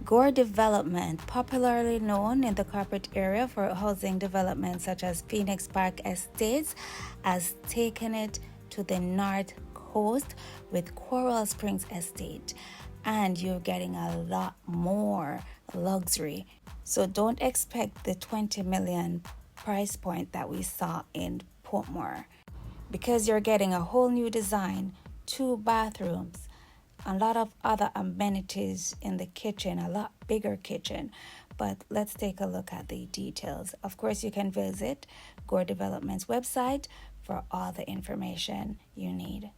Gore Development, popularly known in the corporate area for housing developments such as Phoenix Park Estates, has taken it to the North Coast with Coral Springs Estate, and you're getting a lot more luxury. So don't expect the 20 million price point that we saw in Portmore, because you're getting a whole new design, 2 bathrooms, a lot of other amenities in the kitchen, a lot bigger kitchen. But let's take a look at the details. Of course, you can visit Gore Development's website for all the information you need.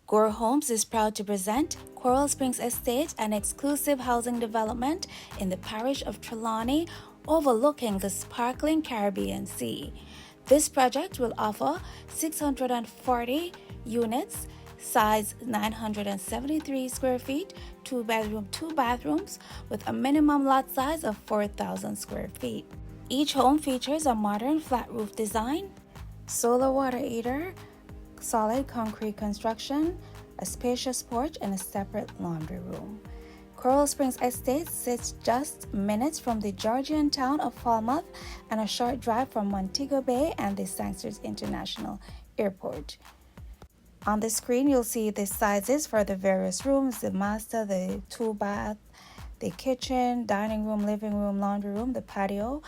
Gore Homes is proud to present Coral Springs Estate, an exclusive housing development in the parish of Trelawny, overlooking the sparkling Caribbean Sea. This project will offer 640 units, size 973 square feet, 2-bedroom, 2 bathrooms, with a minimum lot size of 4,000 square feet. Each home features a modern flat roof design, solar water heater, solid concrete construction, a spacious porch, and a separate laundry room. Coral Springs Estate sits just minutes from the Georgian town of Falmouth and a short drive from Montego Bay and the Sangsters International Airport. On the screen, you'll see the sizes for the various rooms, the master, the 2-bath, the kitchen, dining room, living room, laundry room, the patio.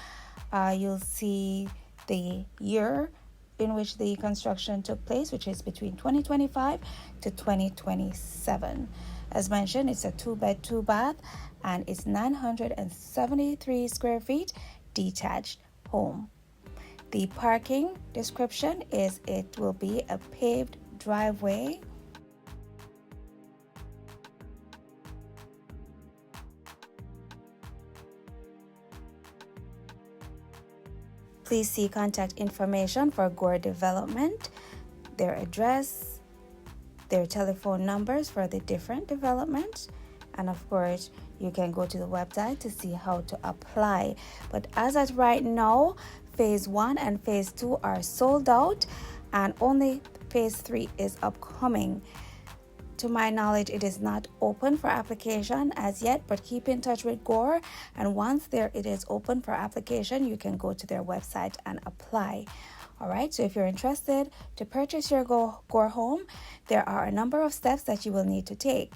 You'll see the year in which the construction took place, which is between 2025 to 2027. As mentioned, it's a 2-bed, 2-bath, and it's 973 square feet detached home. The parking description is it will be a paved driveway. Please see contact information for Gore Development, their address, their telephone numbers for the different developments, and of course you can go to the website to see how to apply. But as at right now, phase 1 and phase 2 are sold out, and only phase 3 is upcoming. To my knowledge, it is not open for application as yet, but keep in touch with Gore, and once it is open for application, you can go to their website and apply. All right, so if you're interested to purchase your Gore home, there are a number of steps that you will need to take.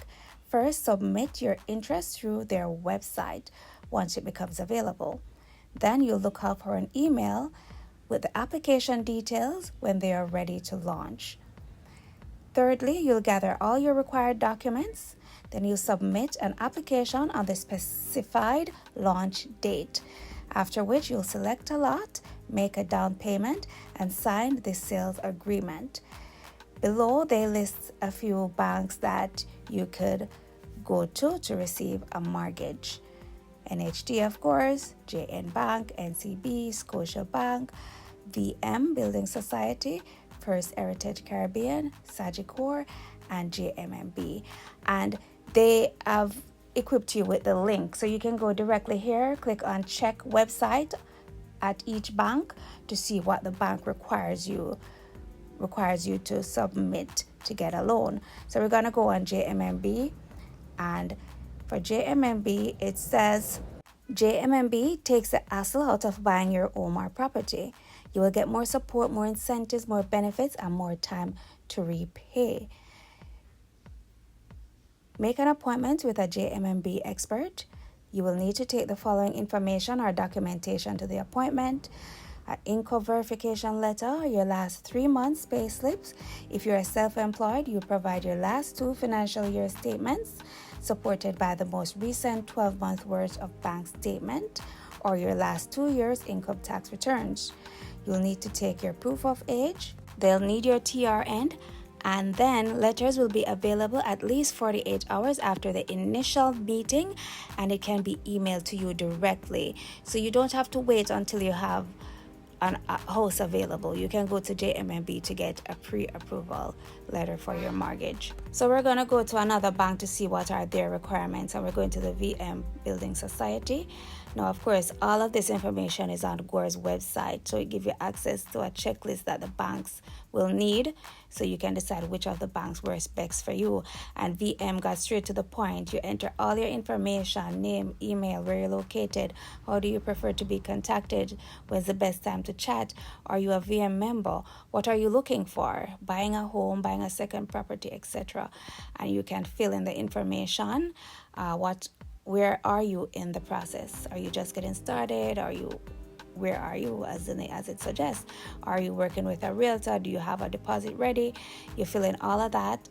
First, submit your interest through their website once it becomes available. Then you'll look out for an email with the application details when they are ready to launch. Thirdly, you'll gather all your required documents. Then you'll submit an application on the specified launch date, after which you'll select a lot, make a down payment, and sign the sales agreement. Below, they list a few banks that you could go to receive a mortgage. NHD, of course, JN Bank, NCB, Scotia Bank, VM Building Society, First Heritage Caribbean, Sagicor, and JMMB. And they have equipped you with the link, so you can go directly here, click on check website at each bank to see what the bank requires you to submit to get a loan. So we're going to go on JMMB, and for JMMB it says JMMB takes the hassle out of buying your home or property. You will get more support, more incentives, more benefits, and more time to repay. Make an appointment with a JMMB expert. You will need to take the following information or documentation to the appointment: an income verification letter, your last 3 months pay slips. If you are self-employed, you provide your last 2 financial year statements supported by the most recent 12-month worth of bank statement, or your last 2 years income tax returns. You'll need to take your proof of age. They'll need your TRN, and then letters will be available at least 48 hours after the initial meeting, and it can be emailed to you directly. So you don't have to wait until you have a house available. You can go to JMMB to get a pre-approval letter for your mortgage. So we're going to go to another bank to see what are their requirements, and we're going to the VM Building Society. Now, of course, all of this information is on Gore's website, so it gives you access to a checklist that the banks will need, so you can decide which of the banks works best for you. And VM got straight to the point. You enter all your information: name, email, where you're located, how do you prefer to be contacted, when's the best time to chat, are you a VM member, what are you looking for, buying a home, buying a second property, etc. And you can fill in the information. Where are you in the process? Are you just getting started? Where are you, as it suggests? Are you working with a realtor? Do you have a deposit ready? You fill in all of that.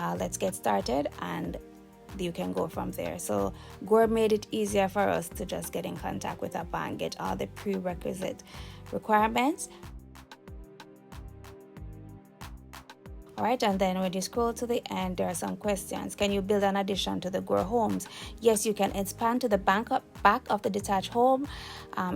Let's get started, and you can go from there. So Gore made it easier for us to just get in contact with a bank, get all the prerequisite requirements. All right, and then when you scroll to the end, there are some questions. Can you build an addition to the Gore Homes? Yes, you can expand to the back of the detached home.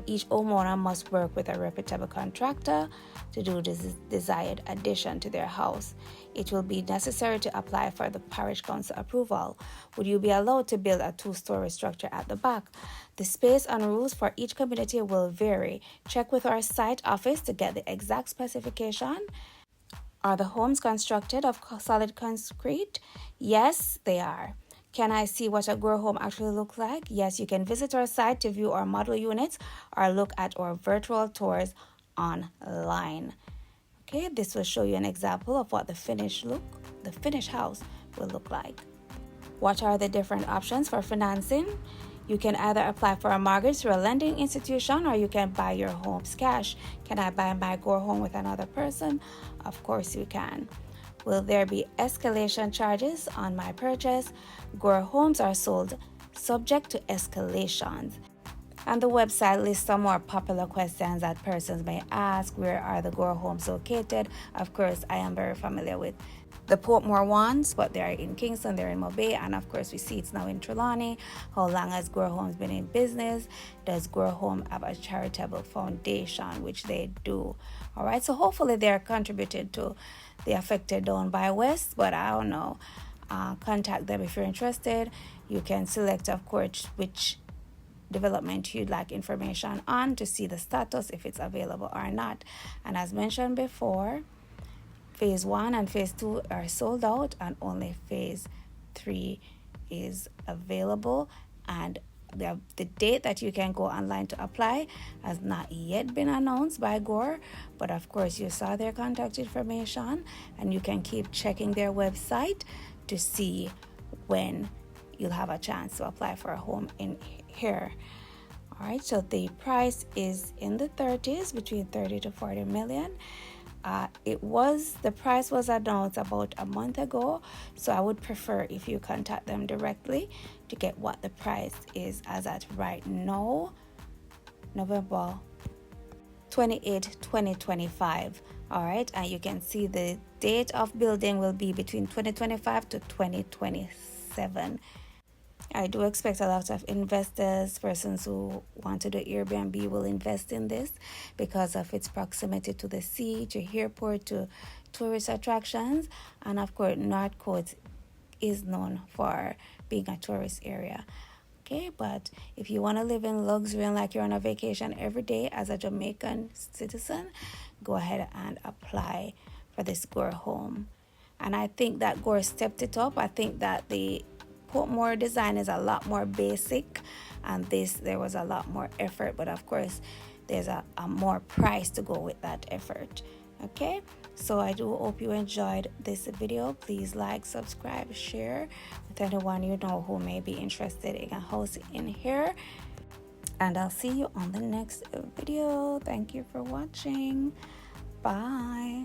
Each homeowner must work with a reputable contractor to do this desired addition to their house. It will be necessary to apply for the parish council approval. Would you be allowed to build a 2-story structure at the back? The space and rules for each community will vary. Check with our site office to get the exact specification. Are the homes constructed of solid concrete? Yes, they are. Can I see what a Gore home actually looks like? Yes, you can visit our site to view our model units or look at our virtual tours online. Okay, this will show you an example of what the finished house will look like. What are the different options for financing? You can either apply for a mortgage through a lending institution, or you can buy your homes cash. Can I buy my Gore home with another person? Of course you can. Will there be escalation charges on my purchase? Gore homes are sold subject to escalations. And the website lists some more popular questions that persons may ask. Where are the Gore homes located? Of course, I am very familiar with the Portmore ones, but they're in Kingston, they're in Mobay, and of course we see it's now in Trelawny. How long has Gore Homes been in business? Does Gore Home have a charitable foundation? Which they do. All right, so hopefully they're contributed to the affected down by West, but I don't know. Contact them if you're interested. You can select, of course, which development you'd like information on to see the status, if it's available or not. And as mentioned before, Phase 1 and Phase 2 are sold out, and only Phase 3 is available. And the date that you can go online to apply has not yet been announced by Gore, but of course you saw their contact information, and you can keep checking their website to see when you'll have a chance to apply for a home in here. All right, so the price is in the 30s, between 30 to 40 million. The price was announced about a month ago, so I would prefer if you contact them directly to get what the price is as at right now, November 28, 2025. All right, and you can see the date of building will be between 2025 to 2027. I do expect a lot of investors, persons who want to do Airbnb, will invest in this because of its proximity to the sea, to airport, to tourist attractions. And of course, North Coast is known for being a tourist area. Okay, but if you want to live in luxury and like you're on a vacation every day as a Jamaican citizen, go ahead and apply for this Gore home. And I think that Gore stepped it up. I think that the Portmore design is a lot more basic, and there was a lot more effort, but of course there's a more price to go with that effort. Okay, so I do hope you enjoyed this video. Please like, subscribe, share with anyone you know who may be interested in a house in here, and I'll see you on the next video. Thank you for watching. Bye.